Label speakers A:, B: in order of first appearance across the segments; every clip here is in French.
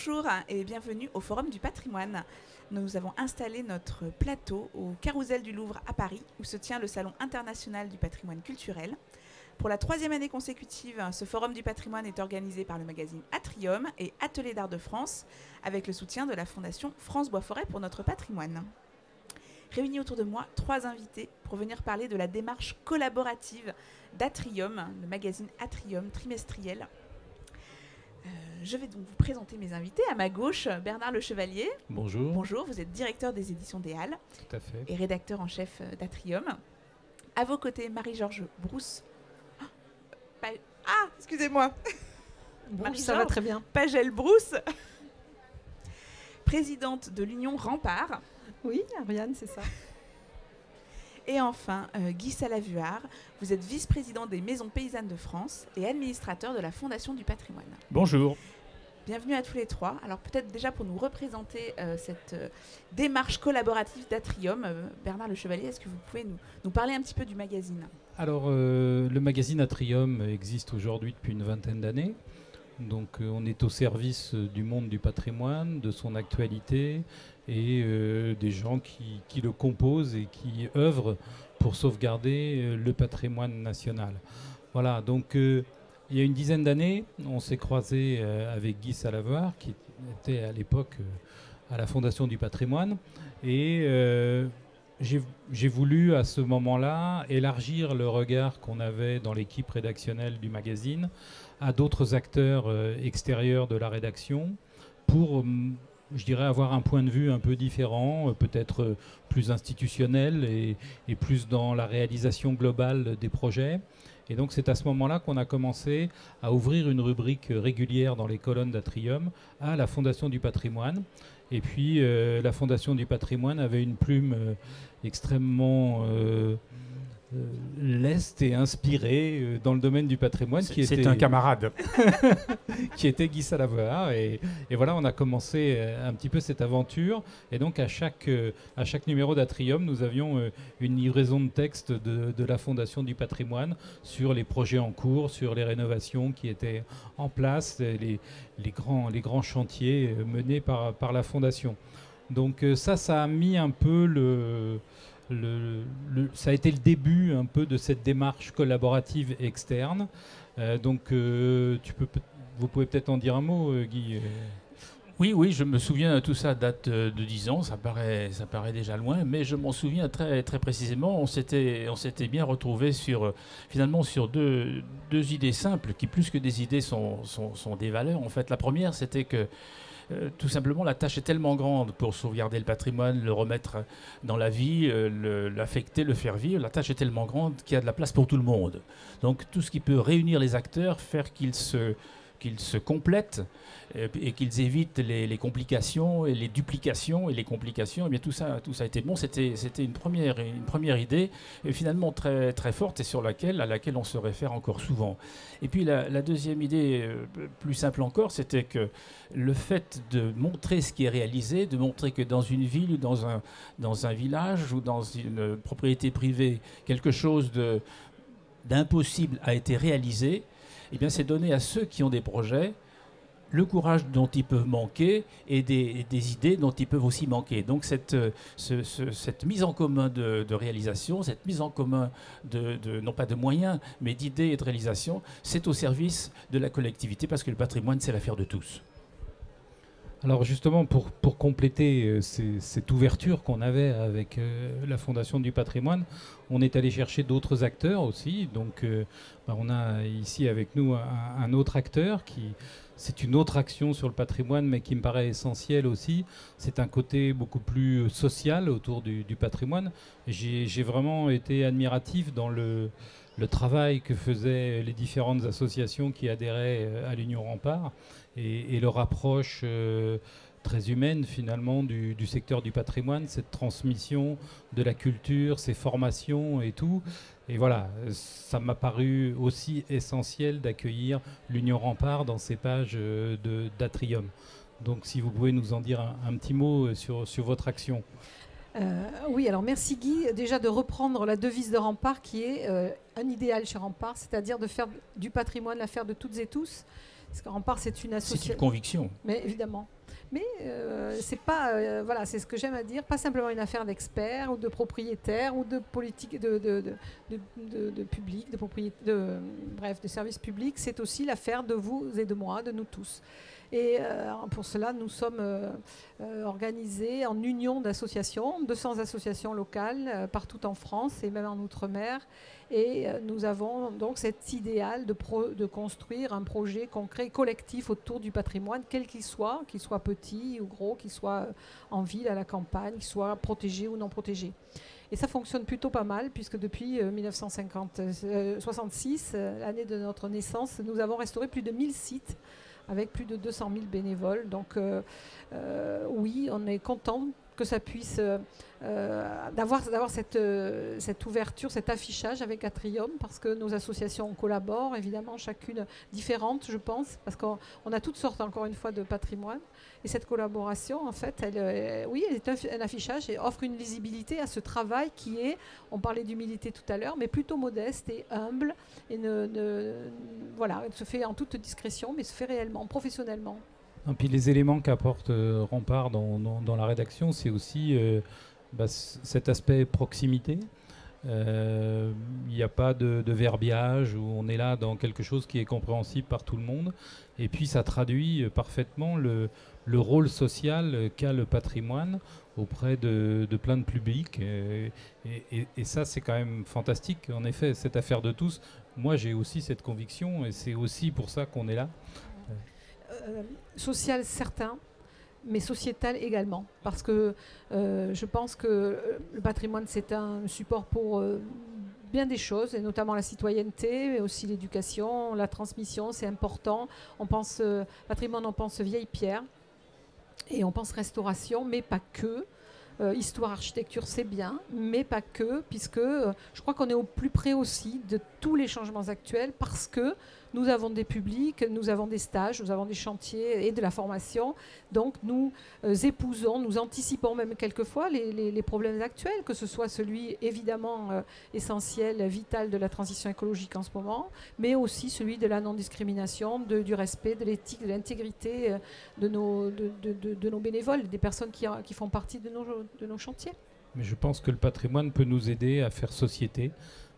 A: Bonjour et bienvenue au Forum du patrimoine. Nous avons installé notre plateau au Carrousel du Louvre à Paris, où se tient le Salon international du patrimoine culturel. Pour la 3e année consécutive, ce Forum du patrimoine est organisé par le magazine Atrium et Atelier d'Art de France, avec le soutien de la Fondation France Bois-Forêt pour notre patrimoine. Réunis autour de moi, 3 invités pour venir parler de la démarche collaborative d'Atrium, le magazine Atrium trimestriel. Je vais donc vous présenter mes invités. À ma gauche, Bernard Le Chevalier.
B: Bonjour.
A: Bonjour, vous êtes directeur des éditions des Halles.
B: Tout à fait.
A: Et rédacteur en chef d'Atrium. À vos côtés, Marie-Georges Brousse. Excusez-moi.
C: Bon, ça va très bien.
A: Pagel Brousse, présidente de l'Union Rempart.
C: Oui, Ariane, c'est ça.
A: Et enfin, Guy Salavuard, vous êtes vice-président des Maisons Paysannes de France et administrateur de la Fondation du patrimoine.
B: Bonjour.
A: Bienvenue à tous les trois. Alors peut-être déjà pour nous représenter cette démarche collaborative d'Atrium, Bernard Le Chevalier, est-ce que vous pouvez nous parler un petit peu du magazine ?
B: Alors, le magazine Atrium existe aujourd'hui depuis une 20aine d'années. Donc, on est au service du monde du patrimoine, de son actualité et des gens qui le composent et qui œuvrent pour sauvegarder le patrimoine national. Voilà, donc il y a une dizaine d'années, on s'est croisé avec Guy Salavuard, qui était à l'époque à la Fondation du patrimoine, et j'ai voulu à ce moment-là élargir le regard qu'on avait dans l'équipe rédactionnelle du magazine à d'autres acteurs extérieurs de la rédaction pour, je dirais, avoir un point de vue un peu différent, peut-être plus institutionnel et plus dans la réalisation globale des projets. Et donc c'est à ce moment-là qu'on a commencé à ouvrir une rubrique régulière dans les colonnes d'Atrium à la Fondation du patrimoine. Et puis la Fondation du patrimoine avait une plume extrêmement leste et inspirée dans le domaine du patrimoine.
D: C'est un camarade.
B: Qui était Guy Salavuard. Et voilà, on a commencé un petit peu cette aventure. Et donc à chaque numéro d'Atrium, nous avions une livraison de texte de la Fondation du patrimoine sur les projets en cours, sur les rénovations qui étaient en place, les grands chantiers menés par la Fondation. Donc ça a mis un peu ça a été le début un peu de cette démarche collaborative externe. Donc vous pouvez peut-être en dire un mot, Guy.
D: Oui, je me souviens, tout ça date de 10 ans, ça paraît déjà loin, mais je m'en souviens très, très précisément. On s'était bien retrouvés finalement sur deux idées simples, qui plus que des idées sont des valeurs. En fait, la première, c'était que tout simplement, la tâche est tellement grande pour sauvegarder le patrimoine, le remettre dans la vie, l'affecter, le faire vivre. La tâche est tellement grande qu'il y a de la place pour tout le monde. Donc tout ce qui peut réunir les acteurs, faire qu'ils se complètent et qu'ils évitent les complications et les duplications et les complications, et bien tout ça a été bon. C'était une première idée, et finalement très, très forte et à laquelle on se réfère encore souvent. Et puis la deuxième idée, plus simple encore, c'était que le fait de montrer ce qui est réalisé, de montrer que dans une ville ou dans un village ou dans une propriété privée, quelque chose d'impossible a été réalisé, eh bien, c'est donner à ceux qui ont des projets le courage dont ils peuvent manquer et des idées dont ils peuvent aussi manquer. Donc cette mise en commun de réalisation, cette mise en commun non pas de moyens, mais d'idées et de réalisation, c'est au service de la collectivité, parce que le patrimoine, c'est l'affaire de tous.
B: Alors justement, pour compléter cette ouverture qu'on avait avec la Fondation du patrimoine, on est allé chercher d'autres acteurs aussi. Donc on a ici avec nous un autre acteur c'est une autre action sur le patrimoine, mais qui me paraît essentielle aussi. C'est un côté beaucoup plus social autour du patrimoine. J'ai vraiment été admiratif dans le travail que faisaient les différentes associations qui adhéraient à l'Union Rempart et leur approche très humaine finalement du secteur du patrimoine, cette transmission de la culture, ces formations et tout. Et voilà, ça m'a paru aussi essentiel d'accueillir l'Union Rempart dans ces pages d'Atrium. Donc si vous pouvez nous en dire un petit mot sur votre action.
C: Oui, alors merci Guy, déjà de reprendre la devise de Rempart qui est un idéal chez Rempart, c'est-à-dire de faire du patrimoine l'affaire de toutes et tous. Parce que Rempart, c'est une association.
D: C'est une conviction.
C: Mais évidemment. Mais c'est pas, voilà, c'est ce que j'aime à dire, pas simplement une affaire d'experts ou de propriétaires ou de politique, de public, bref, de services publics. C'est aussi l'affaire de vous et de moi, de nous tous. Et pour cela, nous sommes organisés en union d'associations, 200 associations locales partout en France et même en Outre-mer. Et nous avons donc cet idéal de construire un projet concret, collectif autour du patrimoine, quel qu'il soit petit ou gros, qu'il soit en ville, à la campagne, qu'il soit protégé ou non protégé. Et ça fonctionne plutôt pas mal, puisque depuis 1966, l'année de notre naissance, nous avons restauré plus de 1000 sites avec plus de 200 000 bénévoles. Donc oui, on est content que ça puisse d'avoir cette ouverture, cet affichage avec Atrium, parce que nos associations collaborent, évidemment, chacune différente, je pense, parce qu'on a toutes sortes, encore une fois, de patrimoine. Et cette collaboration, en fait, elle est un affichage et offre une lisibilité à ce travail qui est, on parlait d'humilité tout à l'heure, mais plutôt modeste et humble, et voilà, elle se fait en toute discrétion, mais se fait réellement, professionnellement.
B: Et puis les éléments qu'apporte Rempart dans la rédaction, c'est aussi cet aspect proximité. Il n'y a pas de verbiage, où on est là dans quelque chose qui est compréhensible par tout le monde. Et puis ça traduit parfaitement le rôle social qu'a le patrimoine auprès de plein de publics. Et ça, c'est quand même fantastique. En effet, cette affaire de tous, moi j'ai aussi cette conviction, et c'est aussi pour ça qu'on est là.
C: Social, certain, mais sociétal également. Parce que je pense que le patrimoine, c'est un support pour bien des choses, et notamment la citoyenneté, mais aussi l'éducation, la transmission, c'est important. On pense patrimoine, on pense vieille pierre, et on pense restauration, mais pas que. Histoire, architecture, c'est bien, mais pas que, puisque je crois qu'on est au plus près aussi de tous les changements actuels, parce que nous avons des publics, nous avons des stages, nous avons des chantiers et de la formation. Donc nous épousons, nous anticipons même quelquefois les problèmes actuels, que ce soit celui évidemment essentiel, vital de la transition écologique en ce moment, mais aussi celui de la non-discrimination, du respect, de l'éthique, de l'intégrité de nos bénévoles, des personnes qui font partie de nos chantiers.
B: Mais je pense que le patrimoine peut nous aider à faire société.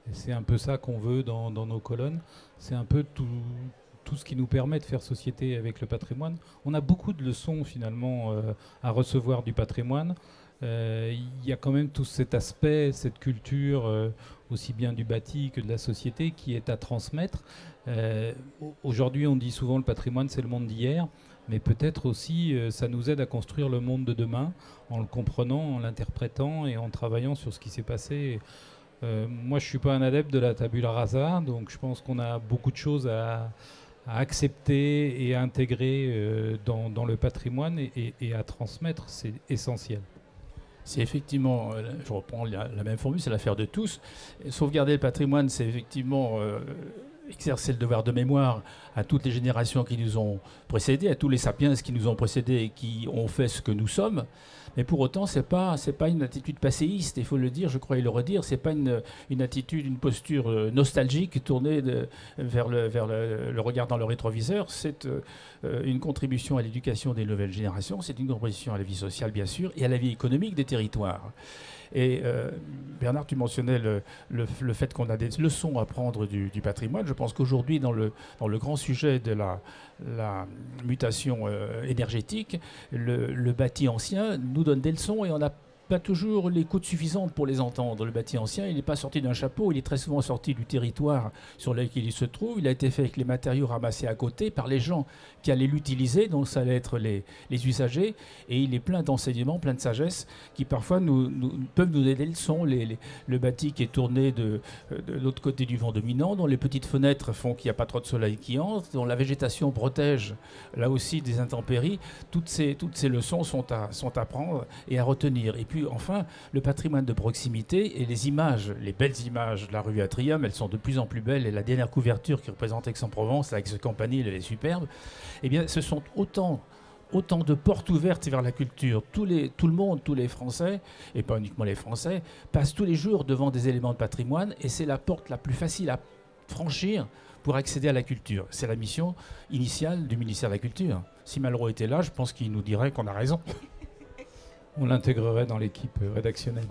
B: Et c'est un peu ça qu'on veut dans nos colonnes. C'est un peu tout ce qui nous permet de faire société avec le patrimoine. On a beaucoup de leçons finalement à recevoir du patrimoine. Il y a quand même tout cet aspect, cette culture, aussi bien du bâti que de la société, qui est à transmettre. Aujourd'hui, on dit souvent le patrimoine, c'est le monde d'hier. Mais peut-être aussi, ça nous aide à construire le monde de demain, en le comprenant, en l'interprétant et en travaillant sur ce qui s'est passé. Moi, je ne suis pas un adepte de la tabula rasa, donc je pense qu'on a beaucoup de choses à accepter et à intégrer dans le patrimoine et à transmettre. C'est essentiel.
D: C'est effectivement, je reprends la même formule, c'est l'affaire de tous. Sauvegarder le patrimoine, c'est effectivement exercer le devoir de mémoire à toutes les générations qui nous ont précédés, à tous les sapiens qui nous ont précédés et qui ont fait ce que nous sommes. Mais pour autant, c'est pas une attitude passéiste, il faut le dire, je crois et le redire. C'est pas une attitude, une posture nostalgique tournée vers le regard dans le rétroviseur. C'est une contribution à l'éducation des nouvelles générations. C'est une contribution à la vie sociale, bien sûr, et à la vie économique des territoires. Et Bernard, tu mentionnais le fait qu'on a des leçons à prendre du patrimoine. Je pense qu'aujourd'hui, dans le grand sujet de la mutation énergétique, le bâti ancien nous donne des leçons et on n'a pas toujours l'écoute suffisante pour les entendre. Le bâti ancien, il n'est pas sorti d'un chapeau, il est très souvent sorti du territoire sur lequel il se trouve. Il a été fait avec les matériaux ramassés à côté par les gens qui allaient l'utiliser, donc ça allait être les usagers, et il est plein d'enseignements, plein de sagesse, qui parfois peuvent nous donner des leçons. Le bâti qui est tourné de l'autre côté du vent dominant, dont les petites fenêtres font qu'il n'y a pas trop de soleil qui entre, dont la végétation protège là aussi des intempéries, toutes ces leçons sont à prendre et à retenir. Et puis enfin, le patrimoine de proximité et les images, les belles images de la rue Atrium, elles sont de plus en plus belles, et la dernière couverture qui représente Aix-en-Provence avec ce campanile, elle est superbe. Eh bien, ce sont autant de portes ouvertes vers la culture. Tout le monde, tous les Français, et pas uniquement les Français, passent tous les jours devant des éléments de patrimoine, et c'est la porte la plus facile à franchir pour accéder à la culture. C'est la mission initiale du ministère de la Culture. Si Malraux était là, je pense qu'il nous dirait qu'on a raison.
B: On l'intégrerait dans l'équipe rédactionnelle.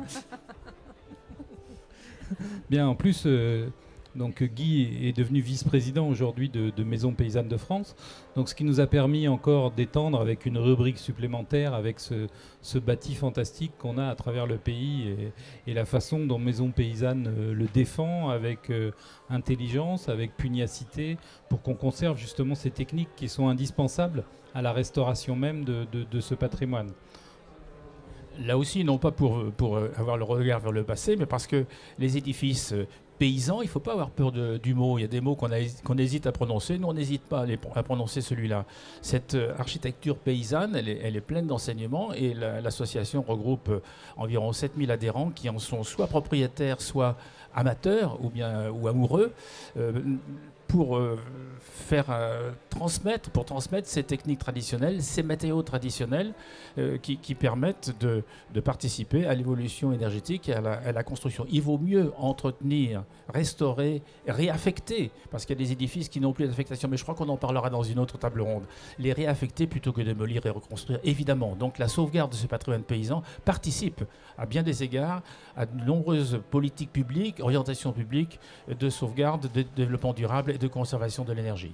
B: Bien, en plus, donc Guy est devenu vice-président aujourd'hui de Maison Paysanne de France. Donc, ce qui nous a permis encore d'étendre avec une rubrique supplémentaire, avec ce bâti fantastique qu'on a à travers le pays et la façon dont Maison Paysanne le défend avec intelligence, avec pugnacité, pour qu'on conserve justement ces techniques qui sont indispensables à la restauration même de ce patrimoine.
D: Là aussi, non pas pour avoir le regard vers le passé, mais parce que les édifices paysans, il ne faut pas avoir peur du mot. Il y a des mots qu'on hésite à prononcer. Nous, on n'hésite pas à prononcer celui-là. Cette architecture paysanne, elle est pleine d'enseignements et l'association regroupe environ 7000 adhérents qui en sont soit propriétaires, soit amateurs ou amoureux. Pour transmettre ces techniques traditionnelles, ces matériaux traditionnels qui permettent de participer à l'évolution énergétique et à la construction. Il vaut mieux entretenir, restaurer, réaffecter, parce qu'il y a des édifices qui n'ont plus d'affectation, mais je crois qu'on en parlera dans une autre table ronde. Les réaffecter plutôt que démolir et reconstruire, évidemment. Donc la sauvegarde de ce patrimoine paysan participe à bien des égards à de nombreuses politiques publiques, orientations publiques de sauvegarde, de développement durable et de conservation de l'énergie.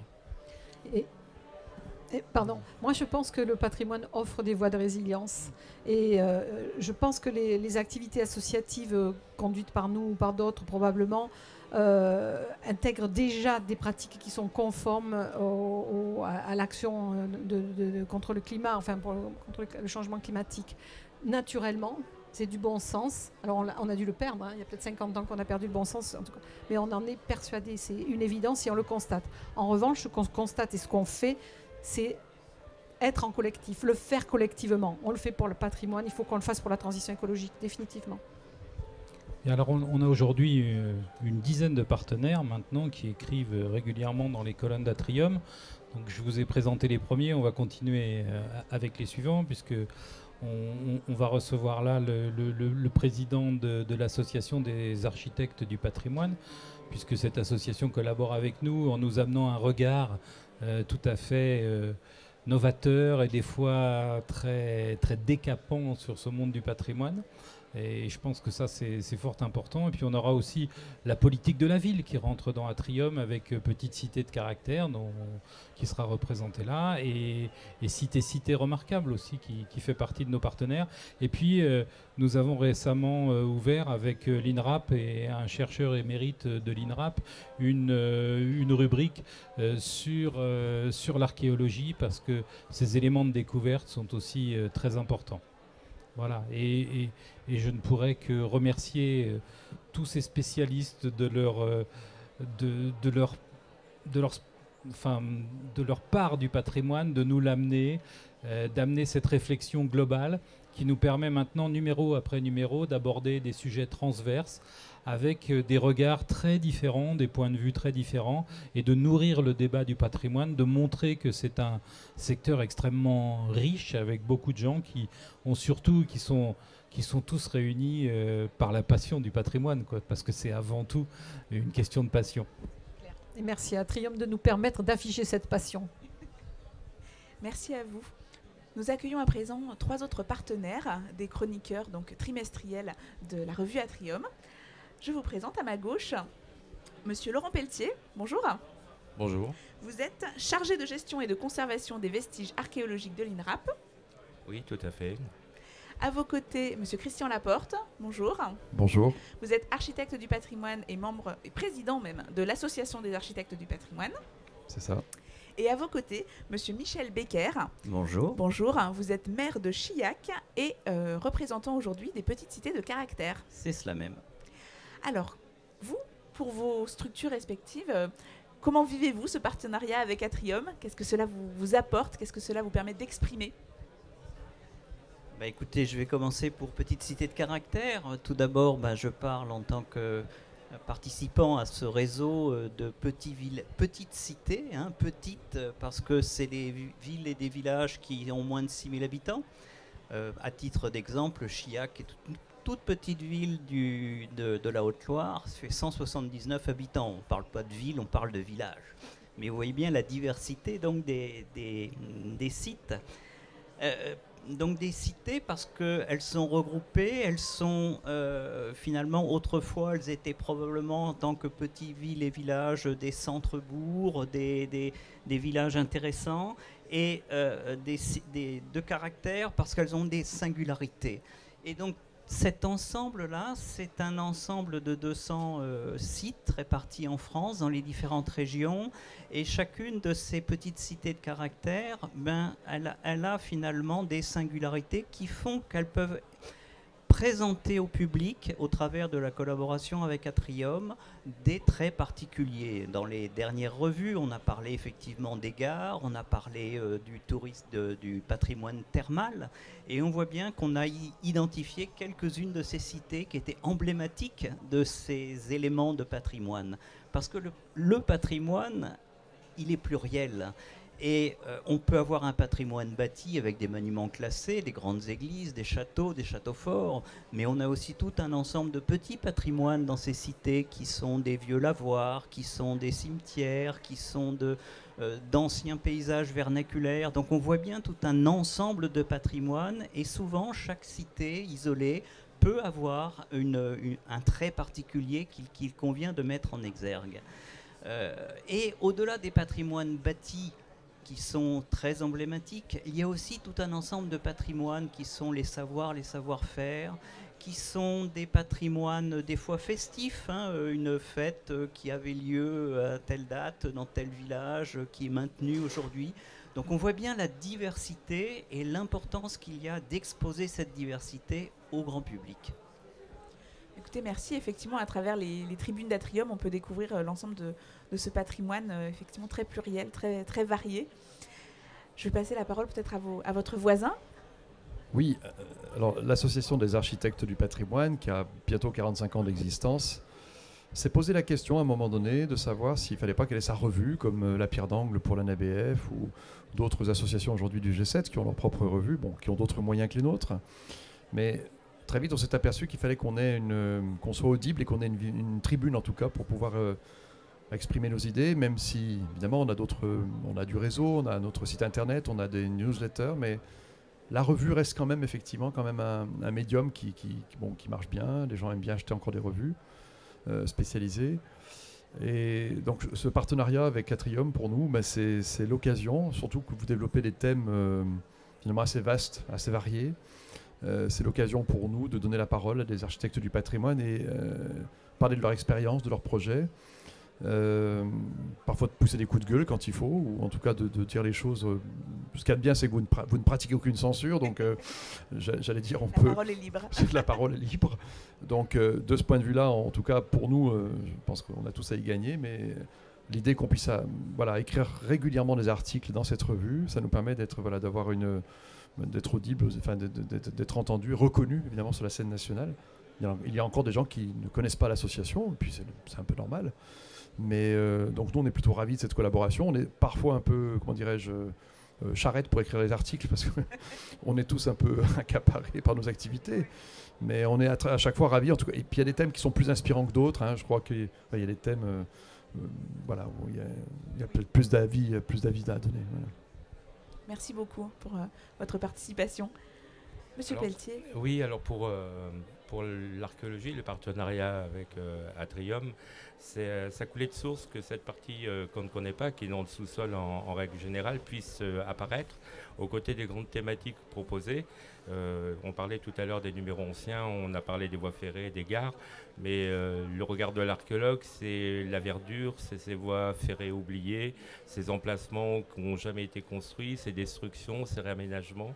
C: Pardon, moi je pense que le patrimoine offre des voies de résilience et je pense que les activités associatives conduites par nous ou par d'autres probablement intègrent déjà des pratiques qui sont conformes à l'action contre le climat, enfin contre le changement climatique naturellement. C'est du bon sens. Alors on a dû le perdre, il y a peut-être 50 ans qu'on a perdu le bon sens, en tout cas. Mais on en est persuadé, c'est une évidence et on le constate. En revanche, ce qu'on constate et ce qu'on fait, c'est être en collectif, le faire collectivement. On le fait pour le patrimoine, il faut qu'on le fasse pour la transition écologique, définitivement.
B: Et alors on a aujourd'hui une dizaine de partenaires maintenant qui écrivent régulièrement dans les colonnes d'Atrium. Donc je vous ai présenté les premiers, on va continuer avec les suivants puisque on va recevoir là le président de l'association des architectes du patrimoine, puisque cette association collabore avec nous en nous amenant un regard tout à fait novateur et des fois très, très décapant sur ce monde du patrimoine. Et je pense que ça, c'est fort important. Et puis on aura aussi la politique de la ville qui rentre dans Atrium avec Petite Cité de Caractère qui sera représentée là et Cité remarquable aussi qui fait partie de nos partenaires. Et puis nous avons récemment ouvert avec l'INRAP et un chercheur émérite de l'INRAP une rubrique sur l'archéologie parce que ces éléments de découverte sont aussi très importants. Voilà, et je ne pourrais que remercier tous ces spécialistes de leur part du patrimoine, de nous l'amener, d'amener cette réflexion globale qui nous permet maintenant, numéro après numéro, d'aborder des sujets transverses avec des regards très différents, des points de vue très différents, et de nourrir le débat du patrimoine, de montrer que c'est un secteur extrêmement riche, avec beaucoup de gens qui sont tous réunis par la passion du patrimoine, quoi, parce que c'est avant tout une question de passion.
C: Et merci à Atrium de nous permettre d'afficher cette passion.
A: Merci à vous. Nous accueillons à présent 3 autres partenaires, des chroniqueurs donc trimestriels de la revue Atrium. Je vous présente à ma gauche Monsieur Laurent Pelletier. Bonjour.
E: Bonjour.
A: Vous êtes chargé de gestion et de conservation des vestiges archéologiques de l'INRAP.
E: Oui, tout à fait.
A: À vos côtés, Monsieur Christian Laporte. Bonjour.
E: Bonjour.
A: Vous êtes architecte du patrimoine et membre et président même de l'Association des architectes du patrimoine.
E: C'est ça.
A: Et à vos côtés, Monsieur Michel Becker.
F: Bonjour.
A: Bonjour, vous êtes maire de Chillac et représentant aujourd'hui des petites cités de caractère.
F: C'est cela même.
A: Alors, vous, pour vos structures respectives, comment vivez-vous ce partenariat avec Atrium? Qu'est-ce que cela vous apporte? Qu'est-ce que cela vous permet d'exprimer?
F: Écoutez, je vais commencer pour Petite Cité de Caractère. Tout d'abord, je parle en tant que participant à ce réseau de petites cités, petites parce que c'est des villes et des villages qui ont moins de 6000 habitants. À titre d'exemple, Chillac est toute petite ville de la Haute-Loire, ça fait 179 habitants. On ne parle pas de ville, on parle de village. Mais vous voyez bien la diversité donc, des sites. Donc des cités parce qu'elles sont regroupées, elles sont finalement autrefois elles étaient probablement en tant que petites villes et villages des centres-bourgs, des villages intéressants et de caractère parce qu'elles ont des singularités. Et donc cet ensemble-là, c'est un ensemble de 200 sites répartis en France, dans les différentes régions. Et chacune de ces petites cités de caractère, elle a finalement des singularités qui font qu'elles peuvent présenter au public, au travers de la collaboration avec Atrium, des traits particuliers. Dans les dernières revues, on a parlé effectivement des gares, on a parlé du tourisme, du patrimoine thermal, et on voit bien qu'on a identifié quelques-unes de ces cités qui étaient emblématiques de ces éléments de patrimoine. Parce que le patrimoine, il est pluriel. Et on peut avoir un patrimoine bâti avec des monuments classés, des grandes églises, des châteaux forts, mais on a aussi tout un ensemble de petits patrimoines dans ces cités qui sont des vieux lavoirs, qui sont des cimetières, qui sont d'anciens paysages vernaculaires. Donc on voit bien tout un ensemble de patrimoine et souvent chaque cité isolée peut avoir un trait particulier qu'il convient de mettre en exergue. Et au-delà des patrimoines bâtis, qui sont très emblématiques, il y a aussi tout un ensemble de patrimoines qui sont les savoirs, les savoir-faire, qui sont des patrimoines des fois festifs, une fête qui avait lieu à telle date dans tel village, qui est maintenue aujourd'hui. Donc on voit bien la diversité et l'importance qu'il y a d'exposer cette diversité au grand public.
A: Écoutez, merci. Effectivement, à travers les tribunes d'Atrium, on peut découvrir l'ensemble de ce patrimoine effectivement très pluriel, très, très varié. Je vais passer la parole peut-être à votre voisin.
E: Oui, alors l'Association des architectes du patrimoine, qui a bientôt 45 ans d'existence, s'est posé la question à un moment donné de savoir s'il ne fallait pas qu'elle ait sa revue, comme la Pierre d'Angle pour l'ANABF ou d'autres associations aujourd'hui du G7 qui ont leur propre revue, qui ont d'autres moyens que les nôtres. Mais très vite, on s'est aperçu qu'il fallait qu'on soit audible et qu'on ait une tribune, en tout cas, pour pouvoir exprimer nos idées, même si, évidemment, on a du réseau, on a notre site internet, on a des newsletters, mais la revue reste quand même, effectivement, un médium qui marche bien. Les gens aiment bien acheter encore des revues spécialisées. Et donc, ce partenariat avec Atrium, pour nous, c'est l'occasion, surtout que vous développez des thèmes finalement assez vastes, assez variés. C'est l'occasion pour nous de donner la parole à des architectes du patrimoine et parler de leur expérience, de leurs projets, parfois de pousser des coups de gueule quand il faut, ou en tout cas de dire les choses. Ce qu'il y a de bien, c'est que vous ne pratiquez aucune censure, donc j'allais dire
A: La parole est libre.
E: La parole est libre. Donc de ce point de vue-là, en tout cas pour nous, je pense qu'on a tous à y gagner, mais l'idée qu'on puisse écrire régulièrement des articles dans cette revue, ça nous permet d'être d'être audible, enfin d'être entendu, reconnu évidemment sur la scène nationale. Il y a encore des gens qui ne connaissent pas l'association, et puis c'est un peu normal. Mais donc nous on est plutôt ravis de cette collaboration. On est parfois un peu, comment dirais-je, charrette pour écrire les articles parce qu'on est tous un peu accaparés par nos activités. Mais on est à chaque fois ravis. En tout cas, et puis il y a des thèmes qui sont plus inspirants que d'autres. Je crois qu'il y a des thèmes, où il y a peut-être plus d'avis à donner. Voilà.
A: Merci beaucoup pour votre participation. Monsieur Pelletier.
G: Oui, alors pour l'archéologie, le partenariat avec Atrium, ça coulait de source que cette partie qu'on ne connaît pas, qui est dans le sous-sol en règle générale, puisse apparaître aux côtés des grandes thématiques proposées. On parlait tout à l'heure des numéros anciens, on a parlé des voies ferrées, des gares, mais le regard de l'archéologue, c'est la verdure, c'est ces voies ferrées oubliées, ces emplacements qui n'ont jamais été construits, ces destructions, ces réaménagements.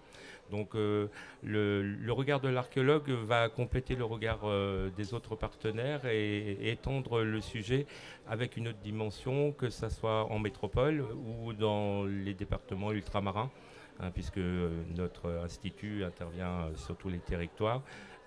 G: Donc le regard de l'archéologue va compléter le regard des autres partenaires et étendre le sujet avec une autre dimension, que ce soit en métropole ou dans les départements ultramarins, puisque notre institut intervient sur tous les territoires,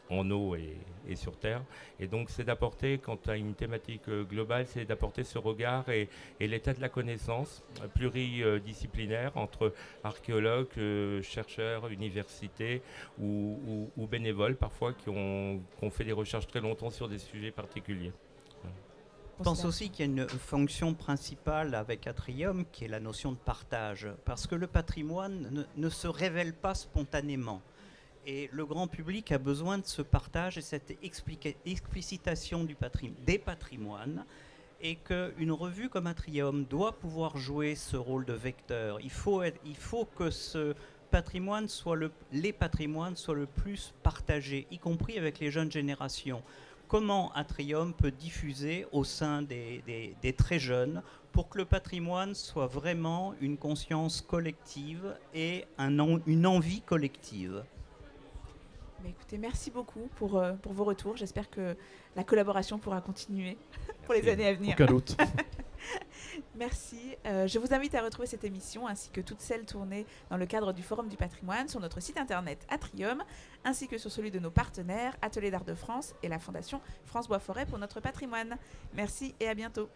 G: en eau et sur terre. Et donc c'est d'apporter, quand tu as une thématique globale, c'est d'apporter ce regard et l'état de la connaissance pluridisciplinaire entre archéologues, chercheurs, universités ou bénévoles parfois qui ont fait des recherches très longtemps sur des sujets particuliers.
F: Je pense aussi qu'il y a une fonction principale avec Atrium qui est la notion de partage, parce que le patrimoine ne se révèle pas spontanément. Et le grand public a besoin de ce partage et cette explicitation des patrimoines, et qu'une revue comme Atrium doit pouvoir jouer ce rôle de vecteur. Il faut que ce patrimoine les patrimoines soient le plus partagés, y compris avec les jeunes générations. Comment Atrium peut diffuser au sein des très jeunes pour que le patrimoine soit vraiment une conscience collective et une envie collective.
A: Mais écoutez, merci beaucoup pour vos retours. J'espère que la collaboration pourra continuer pour les années à venir.
E: Aucun doute.
A: Merci. Je vous invite à retrouver cette émission ainsi que toutes celles tournées dans le cadre du Forum du patrimoine sur notre site internet Atrium, ainsi que sur celui de nos partenaires Atelier d'Art de France et la Fondation France Bois Forêt pour notre patrimoine. Merci et à bientôt.